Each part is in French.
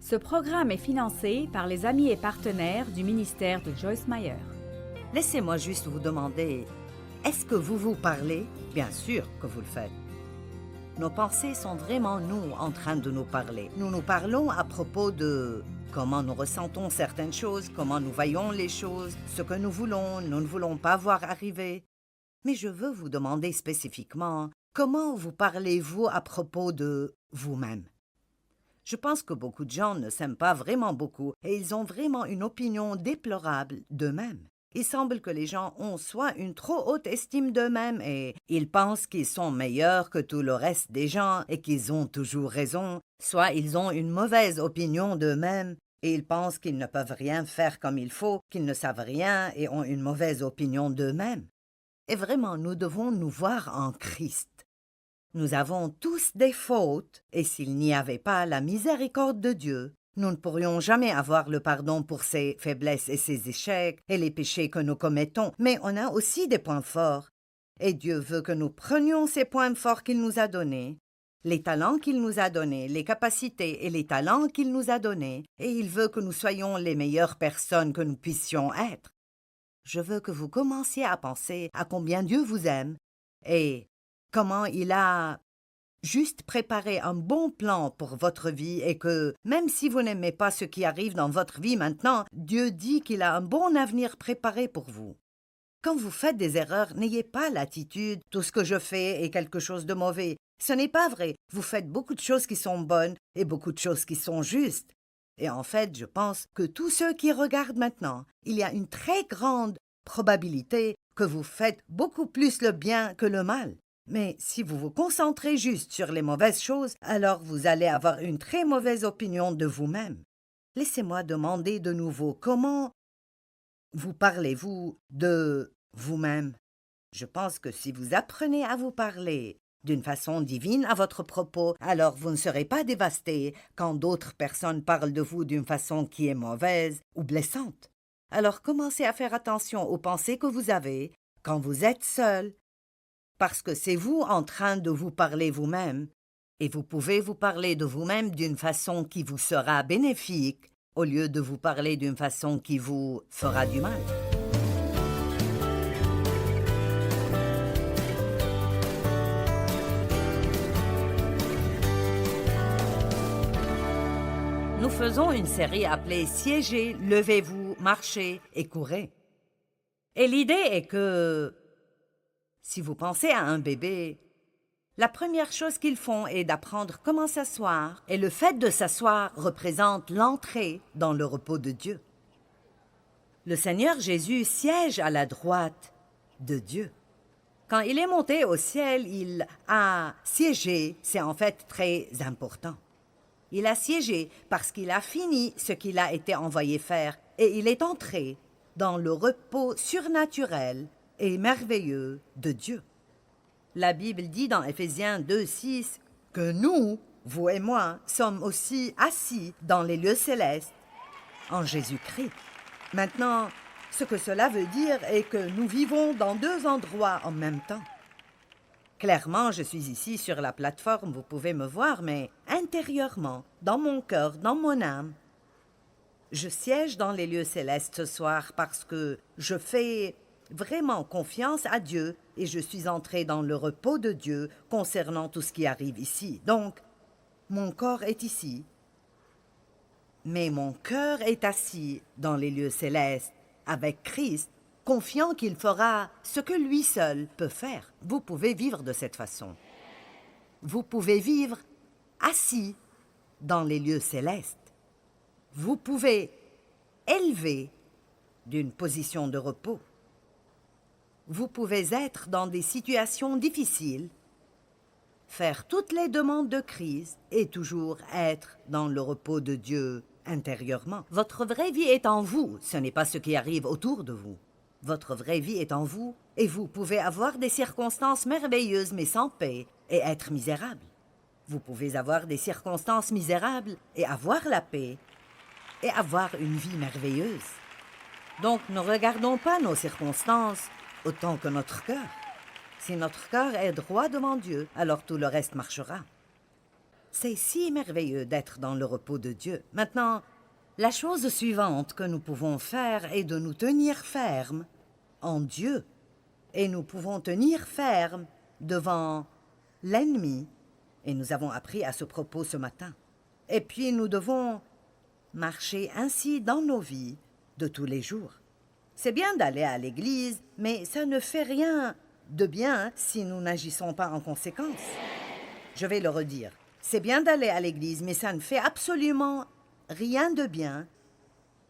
Ce programme est financé par les amis et partenaires du ministère de Joyce Meyer. Laissez-moi juste vous demander, est-ce que vous vous parlez? Bien sûr que vous le faites. Nos pensées sont vraiment nous en train de nous parler. Nous nous parlons à propos de comment nous ressentons certaines choses, comment nous voyons les choses, ce que nous ne voulons pas voir arriver. Mais je veux vous demander spécifiquement, comment vous parlez-vous à propos de vous-même? Je pense que beaucoup de gens ne s'aiment pas vraiment beaucoup et ils ont vraiment une opinion déplorable d'eux-mêmes. Il semble que les gens ont soit une trop haute estime d'eux-mêmes et ils pensent qu'ils sont meilleurs que tout le reste des gens et qu'ils ont toujours raison, soit ils ont une mauvaise opinion d'eux-mêmes et ils pensent qu'ils ne peuvent rien faire comme il faut, qu'ils ne savent rien et ont une mauvaise opinion d'eux-mêmes. Et vraiment, nous devons nous voir en Christ. Nous avons tous des fautes, et s'il n'y avait pas la miséricorde de Dieu, nous ne pourrions jamais avoir le pardon pour ses faiblesses et ses échecs et les péchés que nous commettons, mais on a aussi des points forts. Et Dieu veut que nous prenions ces points forts qu'il nous a donnés, les talents qu'il nous a donnés, les capacités et les talents qu'il nous a donnés, et il veut que nous soyons les meilleures personnes que nous puissions être. Je veux que vous commenciez à penser à combien Dieu vous aime et comment il a juste préparé un bon plan pour votre vie et que, même si vous n'aimez pas ce qui arrive dans votre vie maintenant, Dieu dit qu'il a un bon avenir préparé pour vous. Quand vous faites des erreurs, n'ayez pas l'attitude « tout ce que je fais est quelque chose de mauvais ». Ce n'est pas vrai. Vous faites beaucoup de choses qui sont bonnes et beaucoup de choses qui sont justes. Et en fait, je pense que tous ceux qui regardent maintenant, il y a une très grande probabilité que vous faites beaucoup plus le bien que le mal. Mais si vous vous concentrez juste sur les mauvaises choses, alors vous allez avoir une très mauvaise opinion de vous-même. Laissez-moi demander de nouveau, comment vous parlez-vous de vous-même? Je pense que si vous apprenez à vous parler d'une façon divine à votre propos, alors vous ne serez pas dévasté quand d'autres personnes parlent de vous d'une façon qui est mauvaise ou blessante. Alors commencez à faire attention aux pensées que vous avez quand vous êtes seul, parce que c'est vous en train de vous parler vous-même, et vous pouvez vous parler de vous-même d'une façon qui vous sera bénéfique, au lieu de vous parler d'une façon qui vous fera du mal. Nous faisons une série appelée « Siégez, levez-vous, marchez et courez ». Et l'idée est que, si vous pensez à un bébé, la première chose qu'ils font est d'apprendre comment s'asseoir, et le fait de s'asseoir représente l'entrée dans le repos de Dieu. Le Seigneur Jésus siège à la droite de Dieu. Quand il est monté au ciel, il a siégé, c'est en fait très important. Il a siégé parce qu'il a fini ce qu'il a été envoyé faire et il est entré dans le repos surnaturel et merveilleux de Dieu. La Bible dit dans Éphésiens 2:6 que nous, vous et moi, sommes aussi assis dans les lieux célestes en Jésus-Christ. Maintenant, ce que cela veut dire est que nous vivons dans deux endroits en même temps. Clairement, je suis ici sur la plateforme, vous pouvez me voir, mais intérieurement, dans mon cœur, dans mon âme, je siège dans les lieux célestes ce soir parce que je fais vraiment confiance à Dieu et je suis entré dans le repos de Dieu concernant tout ce qui arrive ici. Donc, mon corps est ici, mais mon cœur est assis dans les lieux célestes avec Christ, confiant qu'il fera ce que lui seul peut faire. Vous pouvez vivre de cette façon. Vous pouvez vivre assis dans les lieux célestes. Vous pouvez élever d'une position de repos. Vous pouvez être dans des situations difficiles, faire toutes les demandes de crise et toujours être dans le repos de Dieu intérieurement. Votre vraie vie est en vous, ce n'est pas ce qui arrive autour de vous. Votre vraie vie est en vous et vous pouvez avoir des circonstances merveilleuses mais sans paix et être misérable. Vous pouvez avoir des circonstances misérables et avoir la paix et avoir une vie merveilleuse. Donc, ne regardons pas nos circonstances autant que notre cœur. Si notre cœur est droit devant Dieu, alors tout le reste marchera. C'est si merveilleux d'être dans le repos de Dieu. Maintenant, la chose suivante que nous pouvons faire est de nous tenir fermes en Dieu. Et nous pouvons tenir ferme devant l'ennemi. Et nous avons appris à ce propos ce matin. Et puis nous devons marcher ainsi dans nos vies de tous les jours. C'est bien d'aller à l'église, mais ça ne fait rien de bien si nous n'agissons pas en conséquence. Je vais le redire. C'est bien d'aller à l'église, mais ça ne fait absolument rien de bien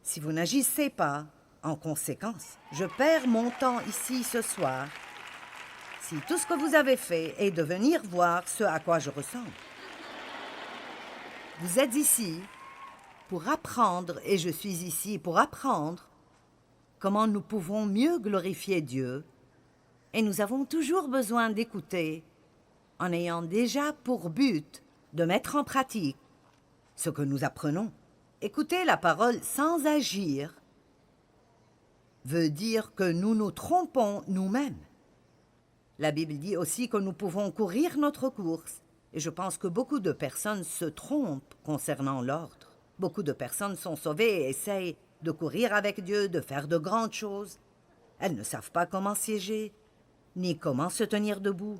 si vous n'agissez pas en conséquence. Je perds mon temps ici ce soir si tout ce que vous avez fait est de venir voir ce à quoi je ressemble. Vous êtes ici pour apprendre, et je suis ici pour apprendre comment nous pouvons mieux glorifier Dieu, et nous avons toujours besoin d'écouter en ayant déjà pour but de mettre en pratique ce que nous apprenons. Écouter la parole sans agir veut dire que nous nous trompons nous-mêmes. La Bible dit aussi que nous pouvons courir notre course, et je pense que beaucoup de personnes se trompent concernant l'ordre. Beaucoup de personnes sont sauvées et essayent de courir avec Dieu, de faire de grandes choses. Elles ne savent pas comment siéger, ni comment se tenir debout.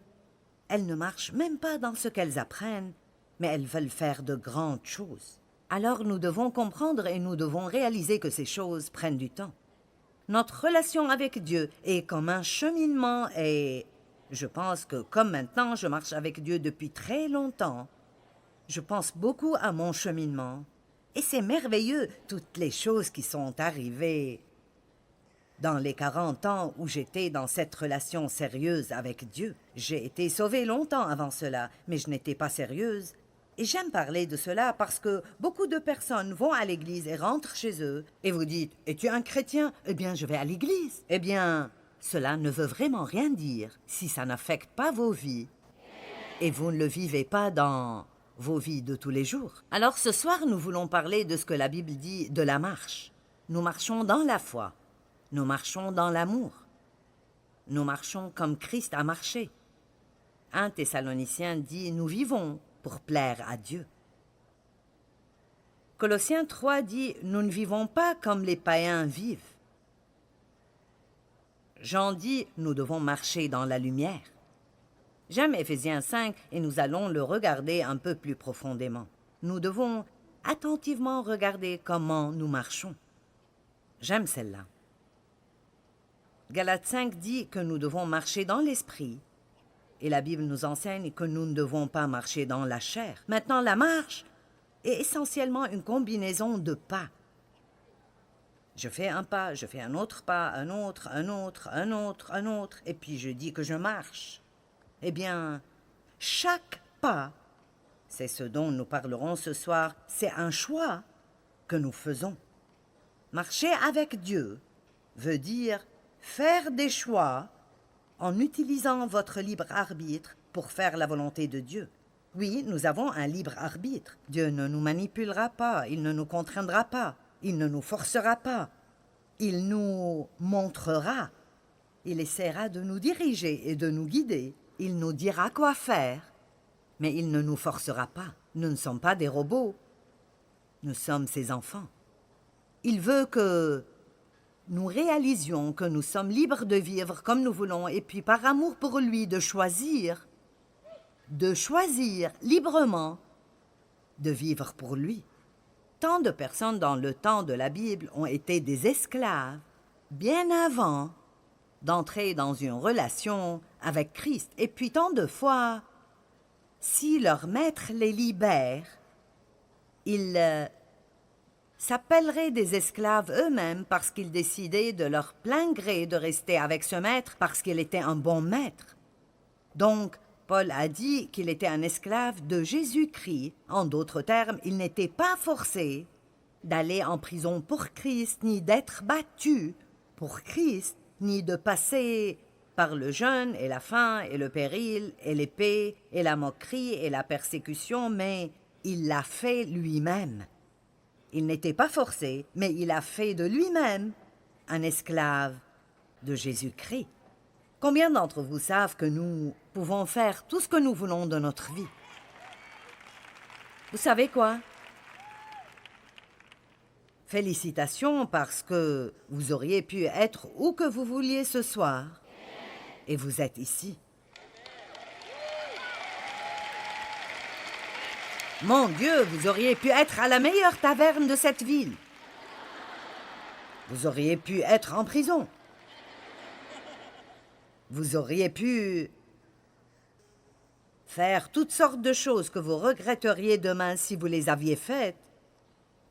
Elles ne marchent même pas dans ce qu'elles apprennent, mais elles veulent faire de grandes choses. Alors nous devons comprendre et nous devons réaliser que ces choses prennent du temps. Notre relation avec Dieu est comme un cheminement et je pense que comme maintenant je marche avec Dieu depuis très longtemps, je pense beaucoup à mon cheminement. Et c'est merveilleux, toutes les choses qui sont arrivées dans les 40 ans où j'étais dans cette relation sérieuse avec Dieu. J'ai été sauvée longtemps avant cela, mais je n'étais pas sérieuse. Et j'aime parler de cela parce que beaucoup de personnes vont à l'église et rentrent chez eux. Et vous dites, « Es-tu un chrétien? Eh bien, je vais à l'église. » Eh bien, cela ne veut vraiment rien dire si ça n'affecte pas vos vies. Et vous ne le vivez pas dans vos vies de tous les jours. Alors ce soir, nous voulons parler de ce que la Bible dit de la marche. Nous marchons dans la foi. Nous marchons dans l'amour. Nous marchons comme Christ a marché. 1 Thessaloniciens dit « Nous vivons pour plaire à Dieu ». Colossiens 3 dit « Nous ne vivons pas comme les païens vivent ». Jean dit « Nous devons marcher dans la lumière ». J'aime Éphésiens 5 et nous allons le regarder un peu plus profondément. Nous devons attentivement regarder comment nous marchons. J'aime celle-là. Galates 5 dit que nous devons marcher dans l'esprit et la Bible nous enseigne que nous ne devons pas marcher dans la chair. Maintenant, la marche est essentiellement une combinaison de pas. Je fais un pas, je fais un autre pas, un autre, un autre, un autre, un autre, et puis je dis que je marche. Eh bien, chaque pas, c'est ce dont nous parlerons ce soir, c'est un choix que nous faisons. Marcher avec Dieu veut dire faire des choix en utilisant votre libre arbitre pour faire la volonté de Dieu. Oui, nous avons un libre arbitre. Dieu ne nous manipulera pas, il ne nous contraindra pas, il ne nous forcera pas. Il nous montrera, il essaiera de nous diriger et de nous guider. Il nous dira quoi faire, mais il ne nous forcera pas. Nous ne sommes pas des robots, nous sommes ses enfants. Il veut que nous réalisions que nous sommes libres de vivre comme nous voulons et puis par amour pour lui de choisir librement de vivre pour lui. Tant de personnes dans le temps de la Bible ont été des esclaves bien avant d'entrer dans une relation avec Christ. Et puis tant de fois, si leur maître les libère, ils s'appelleraient des esclaves eux-mêmes parce qu'ils décidaient de leur plein gré de rester avec ce maître parce qu'il était un bon maître. Donc, Paul a dit qu'il était un esclave de Jésus-Christ. En d'autres termes, il n'était pas forcé d'aller en prison pour Christ, ni d'être battu pour Christ, ni de passer par le jeûne et la faim et le péril et l'épée et la moquerie et la persécution, mais il l'a fait lui-même. Il n'était pas forcé, mais il a fait de lui-même un esclave de Jésus-Christ. Combien d'entre vous savent que nous pouvons faire tout ce que nous voulons de notre vie? Vous savez quoi? Félicitations parce que vous auriez pu être où que vous vouliez ce soir. Et vous êtes ici. Mon Dieu, vous auriez pu être à la meilleure taverne de cette ville. Vous auriez pu être en prison. Vous auriez pu faire toutes sortes de choses que vous regretteriez demain si vous les aviez faites.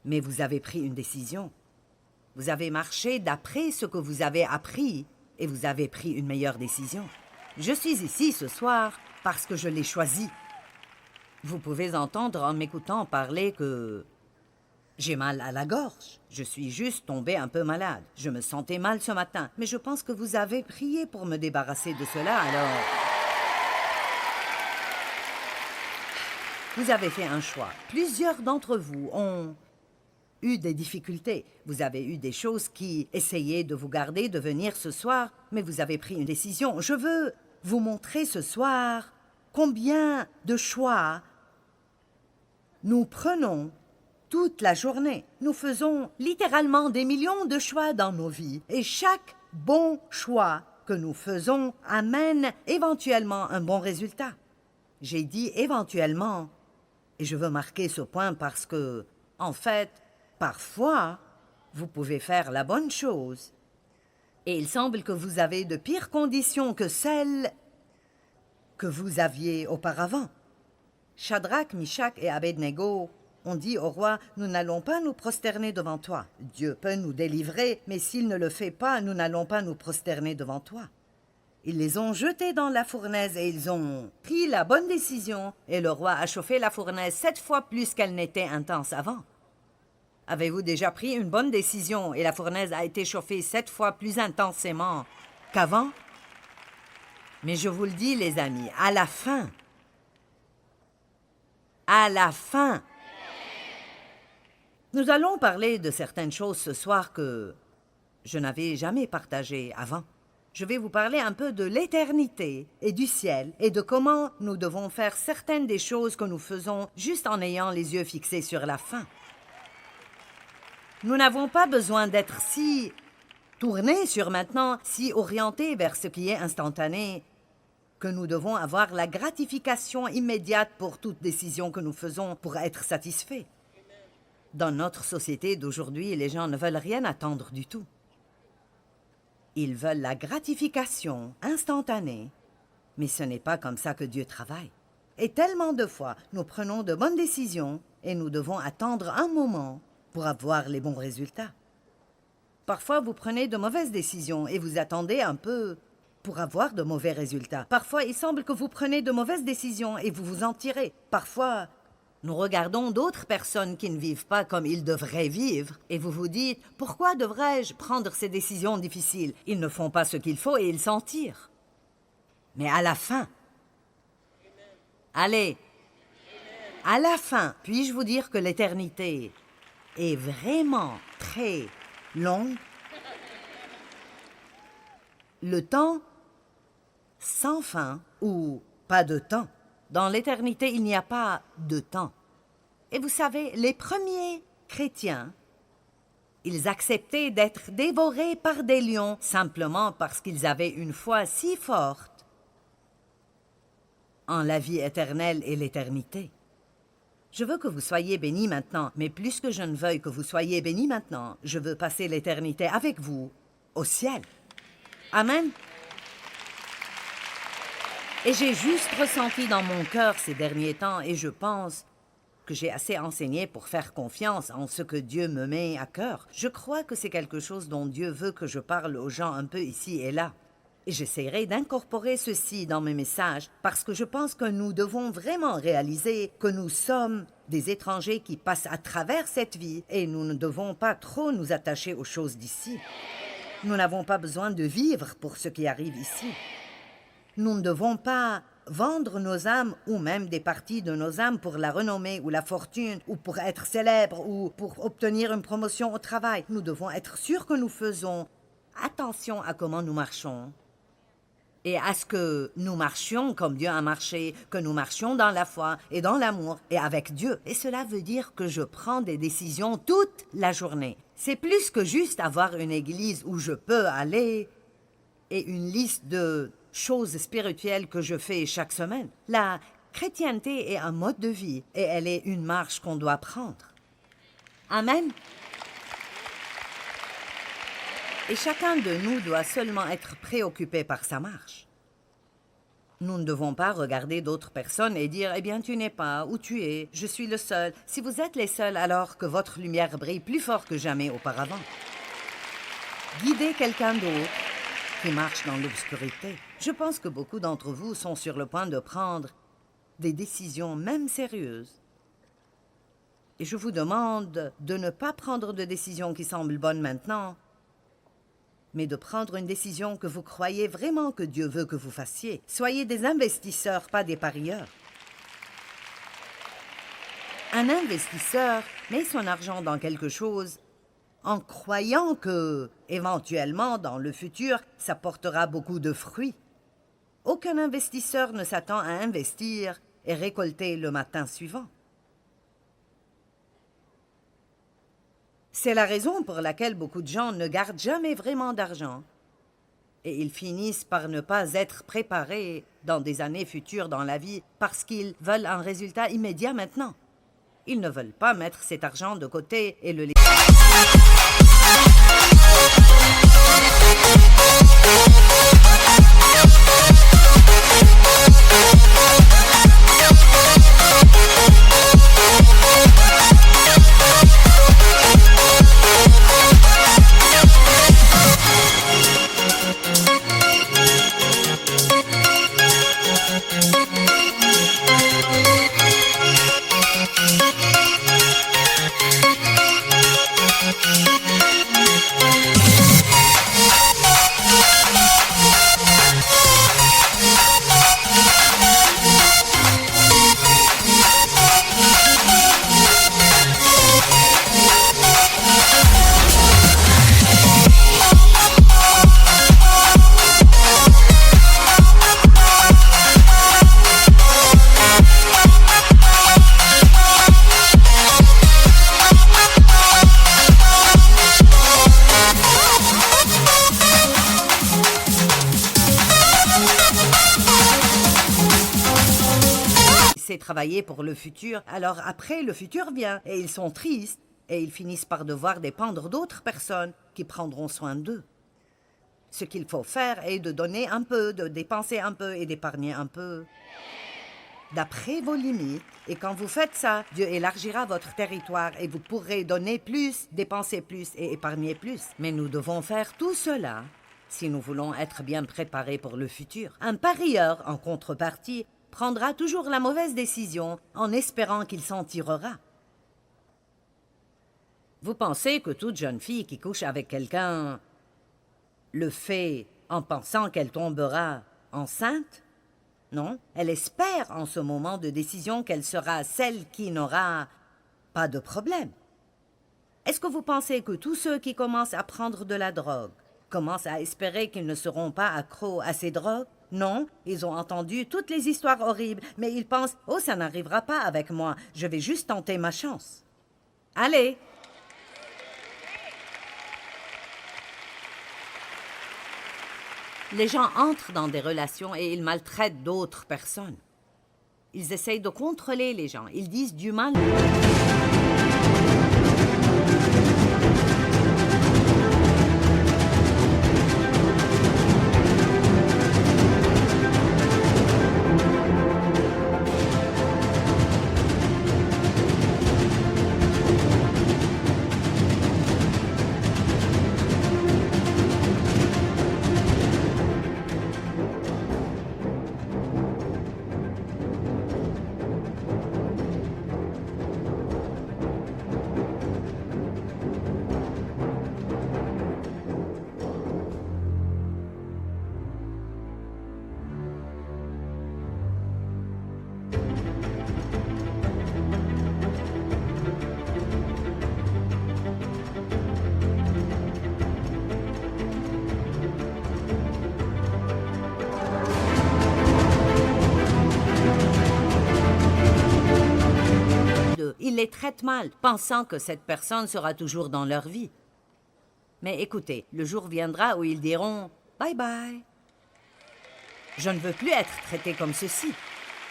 Mais vous avez pris une décision. Vous avez marché d'après ce que vous avez appris et vous avez pris une meilleure décision. Je suis ici ce soir parce que je l'ai choisi. Vous pouvez entendre en m'écoutant parler que j'ai mal à la gorge. Je suis juste tombée un peu malade. Je me sentais mal ce matin. Mais je pense que vous avez prié pour me débarrasser de cela, alors... Vous avez fait un choix. Plusieurs d'entre vous ont eu des difficultés. Vous avez eu des choses qui essayaient de vous garder de venir ce soir, mais vous avez pris une décision. Je veux vous montrer ce soir combien de choix nous prenons toute la journée. Nous faisons littéralement des millions de choix dans nos vies. Et chaque bon choix que nous faisons amène éventuellement un bon résultat. J'ai dit éventuellement, et je veux marquer ce point parce que, en fait, parfois, vous pouvez faire la bonne chose. Et il semble que vous avez de pires conditions que celles que vous aviez auparavant. Shadrach, Mishak et Abednego ont dit au roi, « Nous n'allons pas nous prosterner devant toi. Dieu peut nous délivrer, mais s'il ne le fait pas, nous n'allons pas nous prosterner devant toi. » Ils les ont jetés dans la fournaise et ils ont pris la bonne décision. Et le roi a chauffé la fournaise 7 fois plus qu'elle n'était intense avant. Avez-vous déjà pris une bonne décision et la fournaise a été chauffée 7 fois plus intensément qu'avant? Mais je vous le dis, les amis, à la fin, nous allons parler de certaines choses ce soir que je n'avais jamais partagées avant. Je vais vous parler un peu de l'éternité et du ciel et de comment nous devons faire certaines des choses que nous faisons juste en ayant les yeux fixés sur la fin. Nous n'avons pas besoin d'être si tournés sur maintenant, si orientés vers ce qui est instantané, que nous devons avoir la gratification immédiate pour toute décision que nous faisons pour être satisfaits. Dans notre société d'aujourd'hui, les gens ne veulent rien attendre du tout. Ils veulent la gratification instantanée, mais ce n'est pas comme ça que Dieu travaille. Et tellement de fois, nous prenons de bonnes décisions et nous devons attendre un moment pour avoir les bons résultats. Parfois, vous prenez de mauvaises décisions et vous attendez un peu pour avoir de mauvais résultats. Parfois, il semble que vous prenez de mauvaises décisions et vous vous en tirez. Parfois, nous regardons d'autres personnes qui ne vivent pas comme ils devraient vivre et vous vous dites « Pourquoi devrais-je prendre ces décisions difficiles? Ils ne font pas ce qu'il faut et ils s'en tirent. » Mais à la fin, allez, à la fin, puis-je vous dire que l'éternité est vraiment très longue? Le temps sans fin ou pas de temps. Dans l'éternité, il n'y a pas de temps. Et vous savez, les premiers chrétiens, ils acceptaient d'être dévorés par des lions simplement parce qu'ils avaient une foi si forte en la vie éternelle et l'éternité. Je veux que vous soyez bénis maintenant, mais plus que je ne veuille que vous soyez bénis maintenant, je veux passer l'éternité avec vous au ciel. Amen. Et j'ai juste ressenti dans mon cœur ces derniers temps, et je pense que j'ai assez enseigné pour faire confiance en ce que Dieu me met à cœur. Je crois que c'est quelque chose dont Dieu veut que je parle aux gens un peu ici et là. Et j'essaierai d'incorporer ceci dans mes messages, parce que je pense que nous devons vraiment réaliser que nous sommes des étrangers qui passent à travers cette vie, et nous ne devons pas trop nous attacher aux choses d'ici. Nous n'avons pas besoin de vivre pour ce qui arrive ici. Nous ne devons pas vendre nos âmes ou même des parties de nos âmes pour la renommée ou la fortune ou pour être célèbres ou pour obtenir une promotion au travail. Nous devons être sûrs que nous faisons attention à comment nous marchons et à ce que nous marchions comme Dieu a marché, que nous marchions dans la foi et dans l'amour et avec Dieu. Et cela veut dire que je prends des décisions toute la journée. C'est plus que juste avoir une église où je peux aller et une liste de choses spirituelles que je fais chaque semaine. La chrétienté est un mode de vie et elle est une marche qu'on doit prendre. Amen. Et chacun de nous doit seulement être préoccupé par sa marche. Nous ne devons pas regarder d'autres personnes et dire « Eh bien, tu n'es pas où tu es, je suis le seul ». Si vous êtes les seuls, alors que votre lumière brille plus fort que jamais auparavant. Guidez quelqu'un d'autre qui marche dans l'obscurité. Je pense que beaucoup d'entre vous sont sur le point de prendre des décisions, même sérieuses. Et je vous demande de ne pas prendre de décisions qui semblent bonnes maintenant, mais de prendre une décision que vous croyez vraiment que Dieu veut que vous fassiez. Soyez des investisseurs, pas des parieurs. Un investisseur met son argent dans quelque chose en croyant que, éventuellement, dans le futur, ça portera beaucoup de fruits. Aucun investisseur ne s'attend à investir et récolter le matin suivant. C'est la raison pour laquelle beaucoup de gens ne gardent jamais vraiment d'argent. Et ils finissent par ne pas être préparés dans des années futures dans la vie parce qu'ils veulent un résultat immédiat maintenant. Ils ne veulent pas mettre cet argent de côté et le laisser. C'est travailler pour le futur, alors après le futur vient et ils sont tristes et ils finissent par devoir dépendre d'autres personnes qui prendront soin d'eux. Ce qu'il faut faire est de donner un peu, de dépenser un peu et d'épargner un peu. D'après vos limites, et quand vous faites ça, Dieu élargira votre territoire et vous pourrez donner plus, dépenser plus et épargner plus. Mais nous devons faire tout cela si nous voulons être bien préparés pour le futur. Un parieur, en contrepartie, prendra toujours la mauvaise décision en espérant qu'il s'en tirera. Vous pensez que toute jeune fille qui couche avec quelqu'un le fait en pensant qu'elle tombera enceinte? Non, elle espère en ce moment de décision qu'elle sera celle qui n'aura pas de problème. Est-ce que vous pensez que tous ceux qui commencent à prendre de la drogue commencent à espérer qu'ils ne seront pas accros à ces drogues? Non, ils ont entendu toutes les histoires horribles, mais ils pensent « Oh, ça n'arrivera pas avec moi, je vais juste tenter ma chance. » Allez! Les gens entrent dans des relations et ils maltraitent d'autres personnes. Ils essayent de contrôler les gens, ils disent du mal. traitent mal, pensant que cette personne sera toujours dans leur vie. Mais écoutez, le jour viendra où ils diront « bye bye ». Je ne veux plus être traité comme ceci.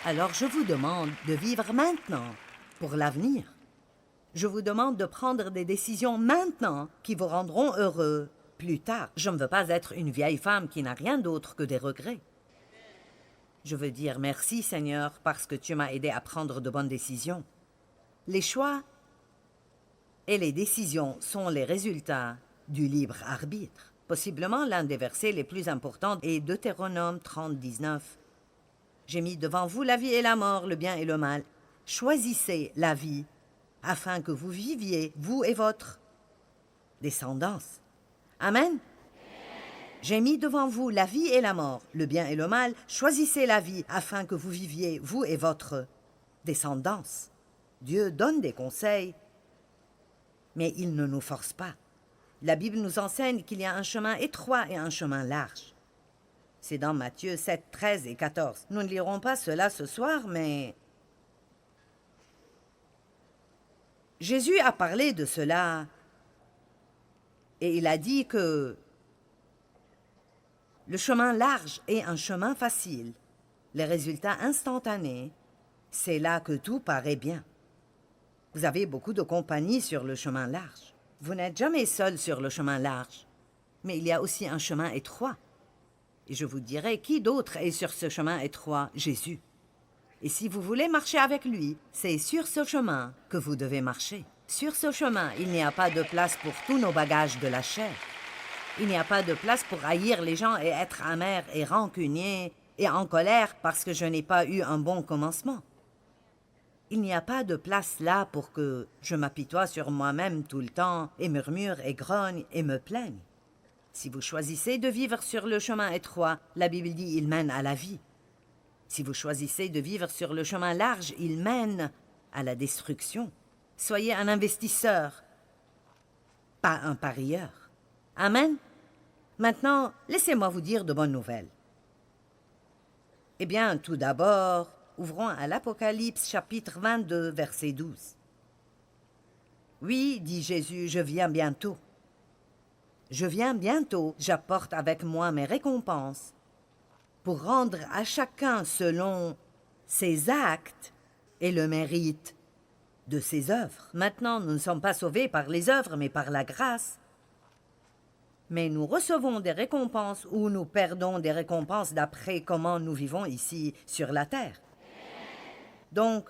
Alors je vous demande de vivre maintenant, pour l'avenir. Je vous demande de prendre des décisions maintenant qui vous rendront heureux plus tard. Je ne veux pas être une vieille femme qui n'a rien d'autre que des regrets. Je veux dire merci, Seigneur, parce que tu m'as aidé à prendre de bonnes décisions. Les choix et les décisions sont les résultats du libre arbitre. Possiblement l'un des versets les plus importants est Deutéronome 30, 19. J'ai mis devant vous la vie et la mort, le bien et le mal. Choisissez la vie, afin que vous viviez, vous et votre descendance. Amen. J'ai mis devant vous la vie et la mort, le bien et le mal. Choisissez la vie, afin que vous viviez, vous et votre descendance. Dieu donne des conseils, mais il ne nous force pas. La Bible nous enseigne qu'il y a un chemin étroit et un chemin large. C'est dans Matthieu 7, 13 et 14. Nous ne lirons pas cela ce soir, mais Jésus a parlé de cela et il a dit que le chemin large est un chemin facile. Les résultats instantanés, c'est là que tout paraît bien. Vous avez beaucoup de compagnie sur le chemin large. Vous n'êtes jamais seul sur le chemin large, mais il y a aussi un chemin étroit. Et je vous dirai qui d'autre est sur ce chemin étroit, Jésus. Et si vous voulez marcher avec lui, c'est sur ce chemin que vous devez marcher. Sur ce chemin, il n'y a pas de place pour tous nos bagages de la chair. Il n'y a pas de place pour haïr les gens et être amer et rancunier et en colère parce que je n'ai pas eu un bon commencement. Il n'y a pas de place là pour que je m'apitoie sur moi-même tout le temps et murmure et grogne et me plaigne. Si vous choisissez de vivre sur le chemin étroit, la Bible dit « il mène à la vie ». Si vous choisissez de vivre sur le chemin large, il mène à la destruction. Soyez un investisseur, pas un parieur. Amen. Maintenant, laissez-moi vous dire de bonnes nouvelles. Eh bien, tout d'abord, ouvrons à l'Apocalypse chapitre 22, verset 12. « Oui, dit Jésus, je viens bientôt. Je viens bientôt, j'apporte avec moi mes récompenses pour rendre à chacun selon ses actes et le mérite de ses œuvres. Maintenant, nous ne sommes pas sauvés par les œuvres, mais par la grâce. Mais nous recevons des récompenses ou nous perdons des récompenses d'après comment nous vivons ici sur la terre. Donc,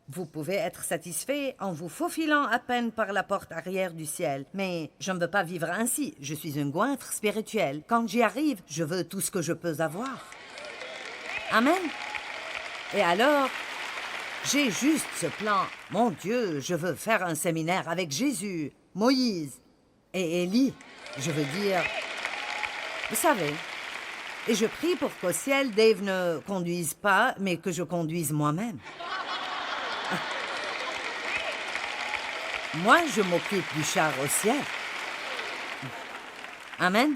vous pouvez être satisfait en vous faufilant à peine par la porte arrière du ciel. Mais je ne veux pas vivre ainsi. Je suis un goinfre spirituel. Quand j'y arrive, je veux tout ce que je peux avoir. Amen. Et alors, j'ai juste ce plan. Mon Dieu, je veux faire un séminaire avec Jésus, Moïse et Élie. Je veux dire, vous savez, et je prie pour qu'au ciel, Dave ne conduise pas, mais que je conduise moi-même. Moi, je m'occupe du char au ciel. Amen.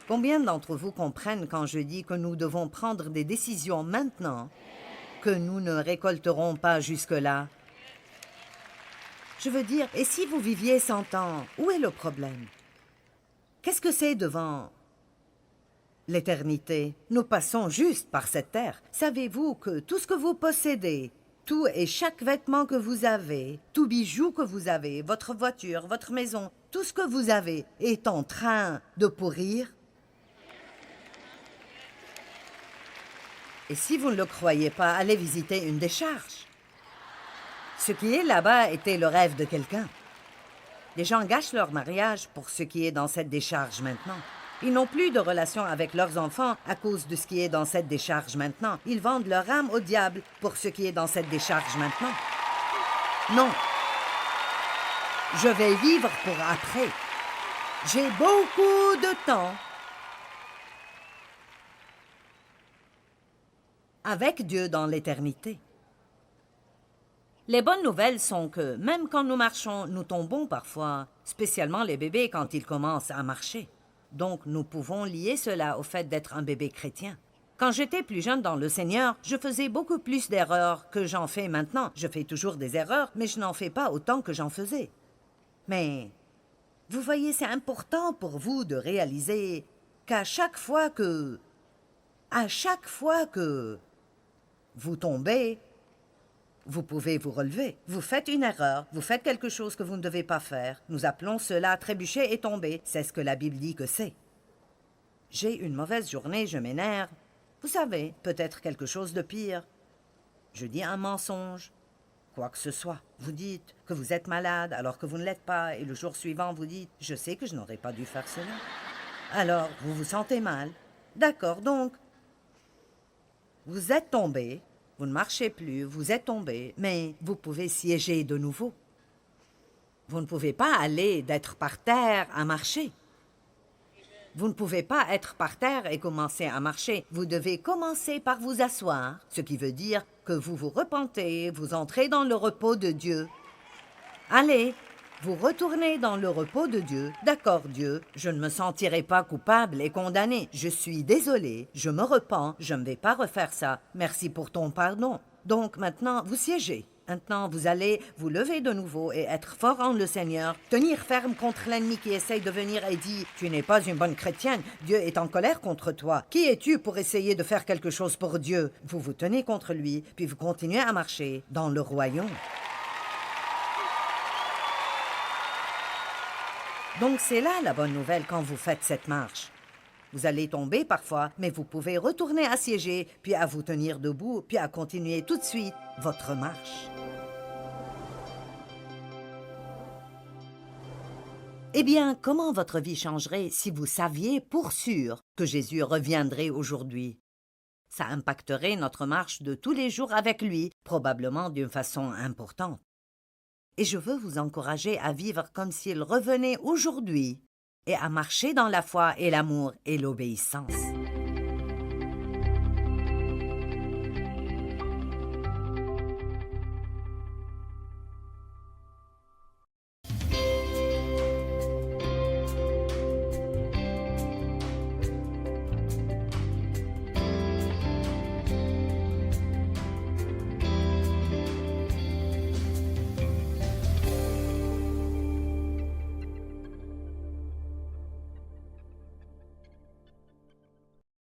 Combien d'entre vous comprennent quand je dis que nous devons prendre des décisions maintenant, que nous ne récolterons pas jusque-là? Je veux dire, et si vous viviez 100 ans, où est le problème? Qu'est-ce que c'est devant l'éternité? Nous passons juste par cette terre. Savez-vous que tout ce que vous possédez, tout et chaque vêtement que vous avez, tout bijou que vous avez, votre voiture, votre maison, tout ce que vous avez est en train de pourrir? Et si vous ne le croyez pas, allez visiter une décharge. Ce qui est là-bas était le rêve de quelqu'un. Les gens gâchent leur mariage pour ce qui est dans cette décharge maintenant. Ils n'ont plus de relation avec leurs enfants à cause de ce qui est dans cette décharge maintenant. Ils vendent leur âme au diable pour ce qui est dans cette décharge maintenant. Non. Je vais vivre pour après. J'ai beaucoup de temps. Avec Dieu dans l'éternité. Les bonnes nouvelles sont que, même quand nous marchons, nous tombons parfois, spécialement les bébés quand ils commencent à marcher. Donc, nous pouvons lier cela au fait d'être un bébé chrétien. Quand j'étais plus jeune dans le Seigneur, je faisais beaucoup plus d'erreurs que j'en fais maintenant. Je fais toujours des erreurs, mais je n'en fais pas autant que j'en faisais. Mais, vous voyez, c'est important pour vous de réaliser qu'à chaque fois que vous tombez, vous pouvez vous relever. Vous faites une erreur, vous faites quelque chose que vous ne devez pas faire. Nous appelons cela trébucher et tomber. C'est ce que la Bible dit que c'est. J'ai une mauvaise journée, je m'énerve. Vous savez, peut-être quelque chose de pire. Je dis un mensonge, quoi que ce soit. Vous dites que vous êtes malade alors que vous ne l'êtes pas, et le jour suivant vous dites « Je sais que je n'aurais pas dû faire cela ». Alors, vous vous sentez mal. D'accord, donc, vous êtes tombé, vous ne marchez plus, vous êtes tombé, mais vous pouvez siéger de nouveau. Vous ne pouvez pas aller d'être par terre à marcher. Vous ne pouvez pas être par terre et commencer à marcher. Vous devez commencer par vous asseoir, ce qui veut dire que vous vous repentez, vous entrez dans le repos de Dieu. Allez, vous retournez dans le repos de Dieu. D'accord, Dieu, je ne me sentirai pas coupable et condamné. Je suis désolé, je me repens, je ne vais pas refaire ça. Merci pour ton pardon. Donc maintenant, vous siégez. Maintenant, vous allez vous lever de nouveau et être fort en le Seigneur, tenir ferme contre l'ennemi qui essaye de venir et dit « Tu n'es pas une bonne chrétienne, Dieu est en colère contre toi. Qui es-tu pour essayer de faire quelque chose pour Dieu ?» Vous vous tenez contre lui, puis vous continuez à marcher dans le royaume. Donc c'est là la bonne nouvelle quand vous faites cette marche. Vous allez tomber parfois, mais vous pouvez retourner à siéger, puis à vous tenir debout, puis à continuer tout de suite votre marche. Eh bien, comment votre vie changerait si vous saviez pour sûr que Jésus reviendrait aujourd'hui? Ça impacterait notre marche de tous les jours avec lui, probablement d'une façon importante. Et je veux vous encourager à vivre comme s'il revenait aujourd'hui et à marcher dans la foi et l'amour et l'obéissance.